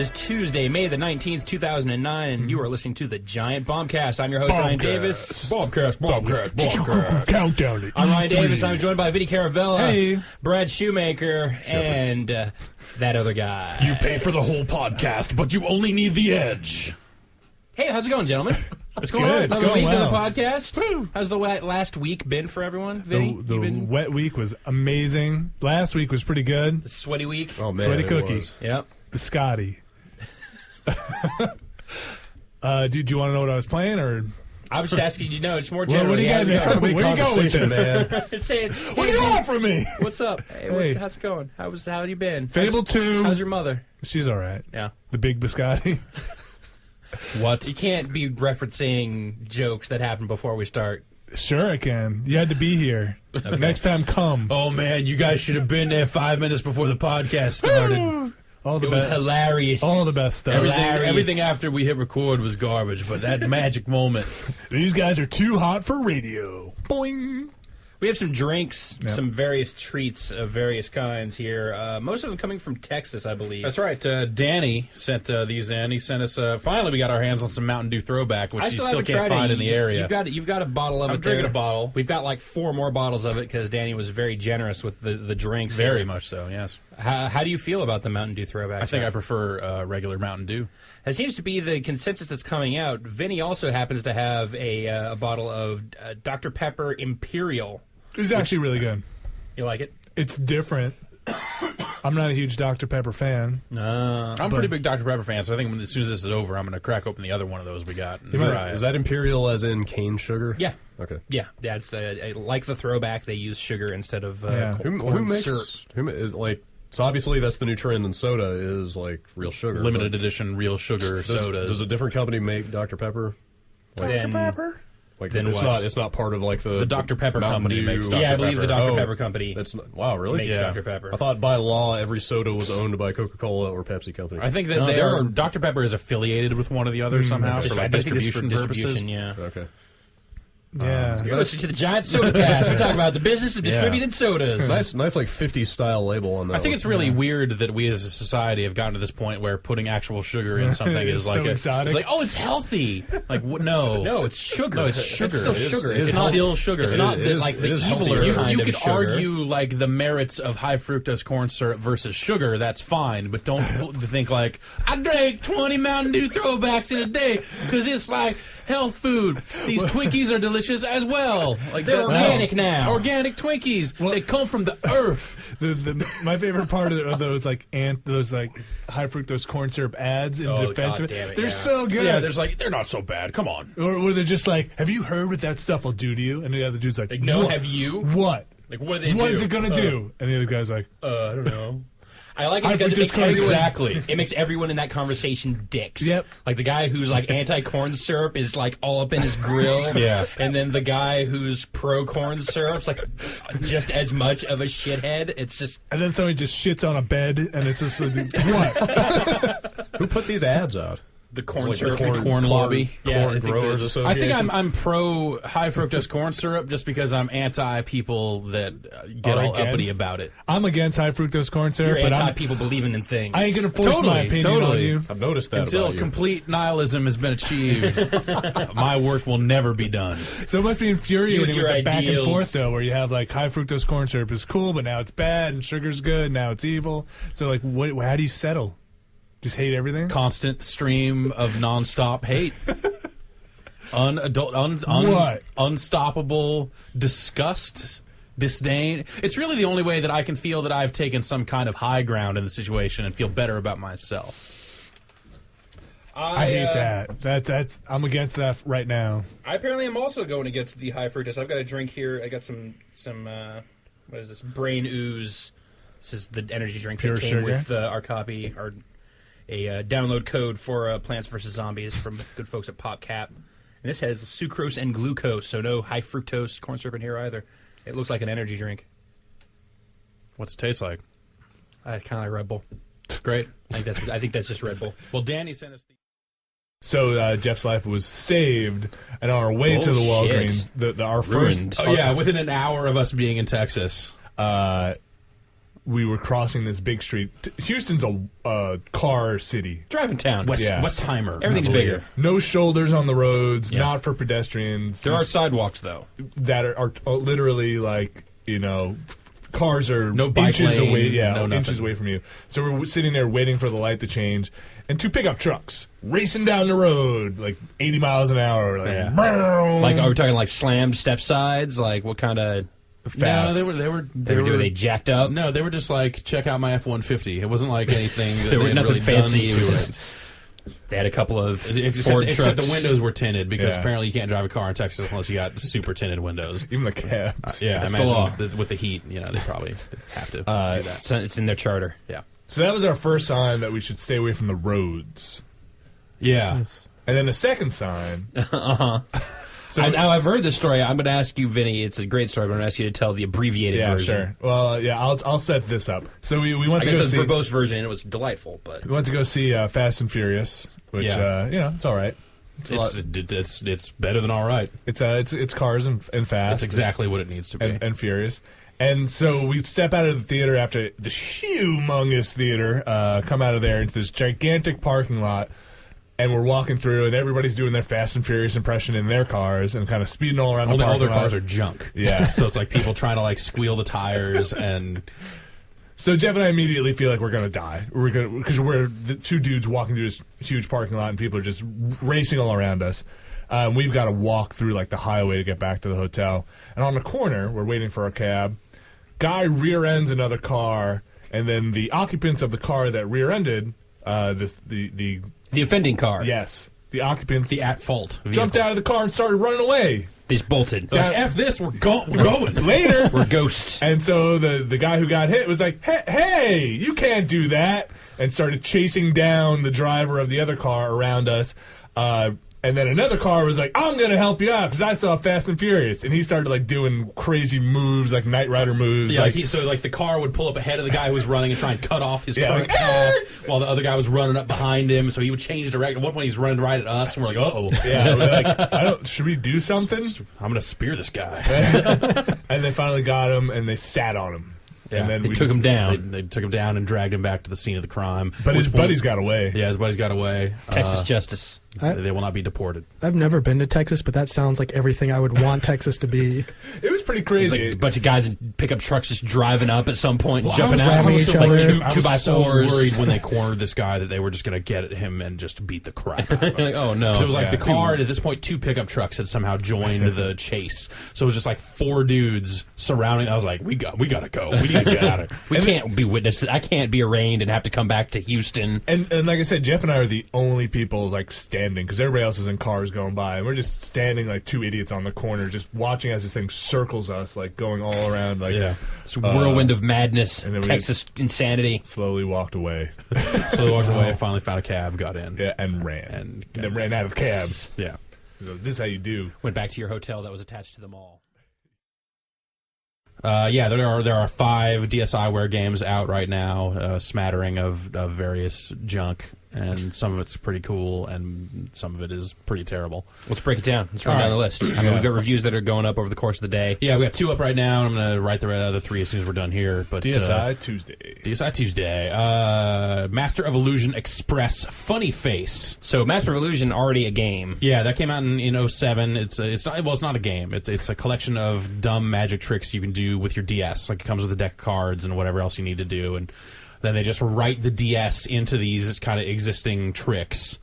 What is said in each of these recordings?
is Tuesday, May the 19th, 2009, and you are listening to the Giant Bombcast. I'm your host, Ryan Davis. Bombcast. Countdown. I'm Ryan Davis. I'm joined by Vinny Caravella, Hey. Brad Shoemaker, and that other guy. You pay for the whole podcast, but you only need the edge. Hey, how's it going, gentlemen? What's going Good. on? It's Another going week to the well. podcast. Woo. How's the last week been for everyone, Vinny? The wet week was amazing. Last week was pretty good. The sweaty week? Oh, man. Sweaty it cookie. was. Yep. Biscotti. Do you want to know what I was playing, or I was just asking you, it's more Well, what generally. do you guys how's it Where you going with Conversation, this? man. going? Saying, What do you want from me? what's up? Hey, Hey. how's it going? How you been? Fable 2. How's your mother? She's all right. Yeah. The big biscotti. What? You can't be referencing jokes that happened before we start. Sure, I can. You had to be here. Next time, come. Oh, man, you guys should have been there 5 minutes before the podcast started. All the It was best. hilarious. All the best stuff. Everything after we hit record was garbage, but that magic moment. These guys are too hot for radio. Boing. We have some drinks, Yep. some various treats of various kinds here. Most of them coming from Texas, I believe. That's right. Danny sent these in. He sent us. Finally, we got our hands on some Mountain Dew Throwback, which I you still still haven't can't tried find it. in the area. You've got a bottle of I'm it. drinking there. a bottle. We've got like 4 more bottles of it because Danny was very generous with the drinks. Very here. much so, yes. How do you feel about the Mountain Dew Throwback? I think I Jeff? prefer regular Mountain Dew. It seems to be the consensus that's coming out. Vinny also happens to have a bottle of Dr. Pepper Imperial. It's actually really good. You like it? It's different. I'm not a huge Dr. Pepper fan. No. I'm a pretty big Dr. Pepper fan, so I think as soon as this is over, I'm going to crack open the other one of those we got. And try it. Is that imperial as in cane sugar? Yeah. Okay. Yeah, it's like the Throwback. They use sugar instead of Yeah. corn Who makes syrup. who is like? So obviously that's the new trend in soda is like real sugar. limited but edition real sugar sodas. Does a different company make Dr. Pepper? Then- Like Then it's what? not part of like The Dr. Pepper Mountain company Dew. makes Dr. Yeah, I believe the Pepper. Dr. Oh, Pepper company That's not, wow, really? makes Yeah. Dr. Pepper. I thought by law every soda was owned by Coca-Cola or Pepsi company. I think that No, they there are. are- Dr. Pepper is affiliated with one or the other somehow Just- for I like think it's distribution for purposes. distribution, yeah. Okay. Yeah. You're listening to the Giant Sodacast. We talk about the business of distributed sodas. Nice like 50s style label on that. I think one. it's really weird that we as a society have gotten to this point where putting actual sugar in something It's is like so exotic. it's like, oh, it's healthy. Like no, No, it's sugar. No, it's sugar. It's still It is- sugar. it is It's not still sugar. It's It not is- like it the is eviler healthier. kind You of could sugar. argue like the merits of high fructose corn syrup versus sugar. That's fine, but don't think like I drank 20 Mountain Dew Throwbacks in a day because it's like health food. These Twinkies are delicious as well. Like They're organic now. Organic Twinkies. They come from the earth. My favorite part of those those high fructose corn syrup ads in Oh, defense God of it, damn it, they're yeah. so good. Yeah, they're not so bad. Come on. or they're just like, have you heard what that stuff will do to you? And the other dude's like, No, what? have you? What? Like, what do they do? What is it gonna do? And the other guy's like, I don't know. I like it I because it just makes can't- everyone, Exactly. It makes everyone in that conversation dicks. Yep. Like the guy who's like anti-corn syrup is like all up in his grill. Yeah. And then the guy who's pro-corn syrup's like just as much of a shithead. It's just and then somebody just shits on a bed, and it's just like, what? Who put these ads out? the corn Like the syrup. corn lobby. Yeah, I Corn think Growers that- Association. I think I'm pro high fructose corn syrup just because I'm anti people that get Are all against? uppity about it. I'm against high fructose corn syrup, You're but anti-people believing in things. I ain't gonna force my opinion on you. I've noticed that Until about you. complete nihilism has been achieved, my work will never be done. So it must be infuriating with your the back and ideals. forth, though, where you have like high fructose corn syrup is cool, but now it's bad, and sugar's good, now it's evil. So like, how do you settle? Just hate everything? Constant stream of nonstop hate. What? Unstoppable disgust, disdain. It's really the only way that I can feel that I've taken some kind of high ground in the situation and feel better about myself. I hate that. That's I'm against that right now. I apparently am also going against the high fructose. I've got a drink here. I got some what is this? Brain Ooze. This is the energy drink Pure that came sugar? with our copy, or a download code for Plants vs. Zombies from good folks at PopCap. And this has sucrose and glucose, so no high fructose corn syrup in here either. It looks like an energy drink. What's it taste like? Kind of like Red Bull. Great. I think that's just Red Bull. Well, Danny sent us the... So Jeff's life was saved, and on our way to the Bullshit. Walgreens, our Ruined. first, Oh, yeah, within an hour of us being in Texas. we were crossing this big street. Houston's a car city. Driving town. Westheimer. Everything's I believe. bigger. No shoulders on the roads, Yeah. not for pedestrians. There are sidewalks, though. that are literally like, cars are No bike inches lane, away. Yeah, no inches nothing. away from you. So we're sitting there waiting for the light to change, and 2 pickup trucks racing down the road like 80 miles an hour. Like, Yeah. Like, are we talking like slammed step sides? Like, what kind of... fast. No, Were they jacked up? No, they were just like, check out my F-150. It wasn't like anything that There they was had nothing really fancy. done It to was it. just- They had a couple of Except Ford the trucks. windows were tinted because Yeah. apparently you can't drive a car in Texas unless you got super tinted windows. Even the cabs. Yeah, I That's the imagine law. with the heat, they probably have to do that. It's in their charter. Yeah. So that was our first sign that we should stay away from the roads. Yeah. And then the second sign. So Now I've heard this story. I'm going to ask you, Vinny. It's a great story. But I'm going to ask you to tell the abbreviated yeah, version. sure. Well, yeah, I'll set this up. So we went I to got go the see. verbose version, and it was delightful. But We went to go see Fast and Furious, which Yeah. it's all right. It's better than all right. It's cars and fast. That's exactly what it needs to be. and furious. And so we step out of the theater after this humongous theater, come out of there into this gigantic parking lot, and we're walking through, and everybody's doing their Fast and Furious impression in their cars and kind of speeding all around the all parking their lot. cars are junk. Yeah. So it's like people trying to like squeal the tires and So Jeff and I immediately feel like we're gonna die. Because we're the 2 dudes walking through this huge parking lot, and people are just racing all around us. We've got to walk through like the highway to get back to the hotel. And on the corner, we're waiting for a cab. Guy rear ends another car, and then the occupants of the car that rear ended the offending car. yes, the occupants the at fault jumped out of the car and started running away. They just bolted. Like, F this, we're going. Later, We're ghosts. and so the guy who got hit was like, hey, you can't do that, and started chasing down the driver of the other car around us. And then another car was like, I'm going to help you out because I saw Fast and Furious. And he started like doing crazy moves, like Knight Rider moves. Yeah, like, so the car would pull up ahead of the guy who was running and try and cut off his Yeah, current like, path while the other guy was running up behind him. So he would change direction. At one point, he's running right at us, and we're like, "Uh-oh, yeah, we're like, should we do something? I'm going to spear this guy." And they finally got him, and they sat on him. And then They we took him They, down. they took him down and dragged him back to the scene of the crime. But his Which one- buddies got away. Yeah, his buddies got away. Texas justice. They will not be deported. I've never been to Texas, but that sounds like everything I would want Texas to be. It was pretty Like crazy. a bunch of guys in pickup trucks just driving up at some point and Well, jumping I out. Ramming each like other. two by so fours. worried when they cornered this guy that they were just going to get at him and just beat the crap out of him. Like, oh no! 'Cause it was like Yeah. the car, and at this point, 2 pickup trucks had somehow joined the chase. So it was just like 4 dudes surrounding. I was like, we got to go. We need to get out of here. We can't be witness. I can't be arraigned and have to come back to Houston. And like I said, Jeff and I are the only people like standing because everybody else is in cars going by, and we're just standing like 2 idiots on the corner, just watching as this thing circles us, like going all around, like Yeah. It's a whirlwind of madness, and then we Texas insanity. slowly walked away. So they walked away, finally found a cab, got in. Yeah, and ran. And- then ran out of cabs. Yeah. So this is how you do. Went back to your hotel that was attached to the mall. Yeah, there are 5 DSiWare games out right now, a smattering of various junk, and some of it's pretty cool, and some of it is pretty terrible. Let's break it down. Let's run All down right. the list. I mean, we've got reviews that are going up over the course of the day. Yeah, we got 2 up right now, and I'm going to write the other 3 as soon as we're done here. But DSi Tuesday. DSi Tuesday. Master of Illusion Express Funny Face. So, Master of Illusion already a game. Yeah, that came out in 07. It's not a game. It's a collection of dumb magic tricks you can do with your DS. Like it comes with a deck of cards and whatever else you need to do, and then they just write the DS into these kind of existing tricks.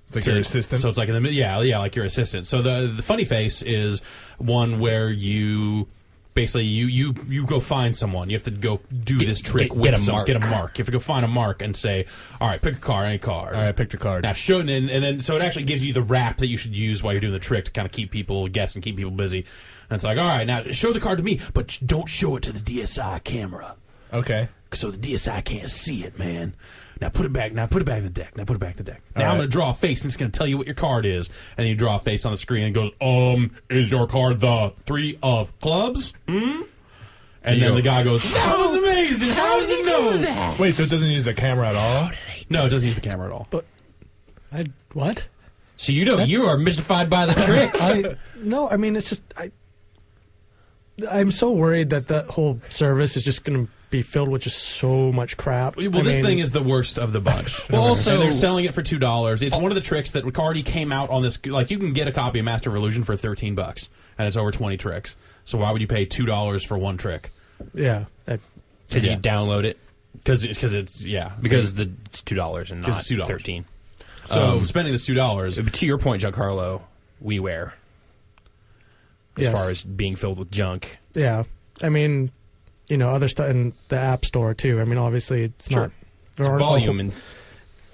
It's like your assistant. So it's like like your assistant. So the Funny Face is one where you basically you go find someone. You have to go do this trick get a with mark. get a mark. You have to go find a mark and say, all right, pick a card, any card. All right, I picked a card. Now show and then so it actually gives you the rap that you should use while you're doing the trick to kind of keep people guessing, keep people busy. And it's like, all right, now show the card to me, but don't show it to the DSi camera. Okay. So the DSi can't see it, man. Now put it back. Now put it back in the deck. Now put it back in the deck. Now All I'm right. going to draw a face, and it's going to tell you what your card is. And then you draw a face on the screen, and it goes, is your card the 3 of clubs? Hmm? And then the guy goes, that was amazing. How does he know that? Wait, so it doesn't use the camera at all? No, it doesn't use the camera at all. But what? So you are mystified by the trick. No, I mean it's just I'm so worried that that whole service is just going to be filled with just so much crap. Well, this thing is the worst of the bunch. Well, also- and they're selling it for $2. It's one of the tricks that already came out on this. Like, you can get a copy of Master of Illusion for $13, and it's over 20 tricks. So why would you pay $2 for one trick? Yeah. Because you download it. Because it's it's $2 and not it's $2. $13. So spending this $2. But to your point, Giancarlo, WiiWare, as far as being filled with junk. Yeah. I mean, other stuff in the App Store, too. I mean, obviously, it's not... It's volume. And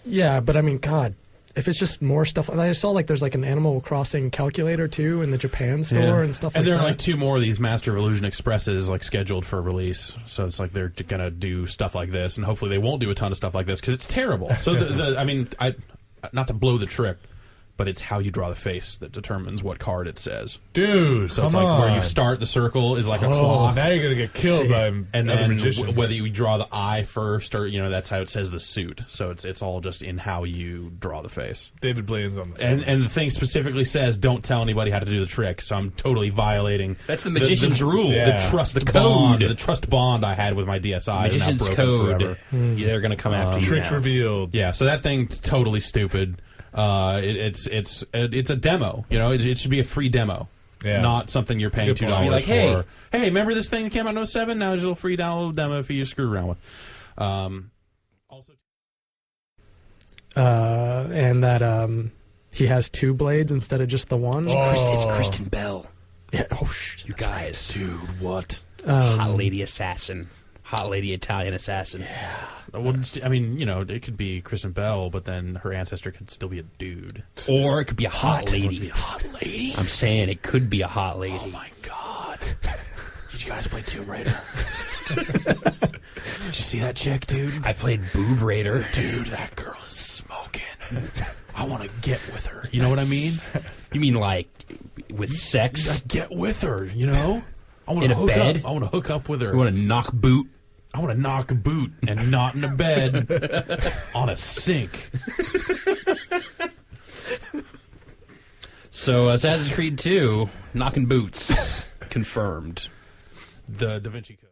yeah, but I mean, God, if it's just more stuff... I saw, there's, an Animal Crossing calculator, too, in the Japan store and stuff like that. And there are, 2 more of these Master of Illusion Expresses, scheduled for release. So it's they're going to do stuff like this, and hopefully they won't do a ton of stuff like this, because it's terrible. So, not to blow the trick, but it's how you draw the face that determines what card it says. Dude, So come it's on. where you start the circle is like a clock. Now you're going to get killed by And other then magicians. whether you draw the eye first or, that's how it says the suit. So it's all just in how you draw the face. David Blaine's on the And the thing specifically says, don't tell anybody how to do the trick. So I'm totally violating. that's the magician's rule. Yeah. The trust The bond. code. The trust bond I had with my DSi is now Magician's broken code. forever. They're going to come after you tricks now. revealed. Yeah, so that thing's totally stupid. It's a demo. It should be a free demo, not something you're paying That's a good $2 point. for. Like, hey. Hey, remember this thing that came out in 07? Now there's a little free download demo for you to screw around with. Also, and that he has 2 blades instead of just the one. It's Kristen Bell. Yeah. You guys. dude, what? Hot lady assassin. Hot lady Italian assassin. Yeah. Well, I mean, it could be Kristen Bell, but then her ancestor could still be a dude. Or it could be a hot lady. It could be a hot lady. I'm saying it could be a hot lady. Oh my god! Did you guys play Tomb Raider? Did you see that chick, dude? I played Boob Raider. Dude, that girl is smoking. I want to get with her. You know what I mean? You mean with sex? Get with her. I want In to a hook bed? up. I want to hook up with her. You want to knock boot? I want to knock a boot and not in a bed on a sink. So Assassin's Creed 2, knocking boots, confirmed. The Da Vinci Code.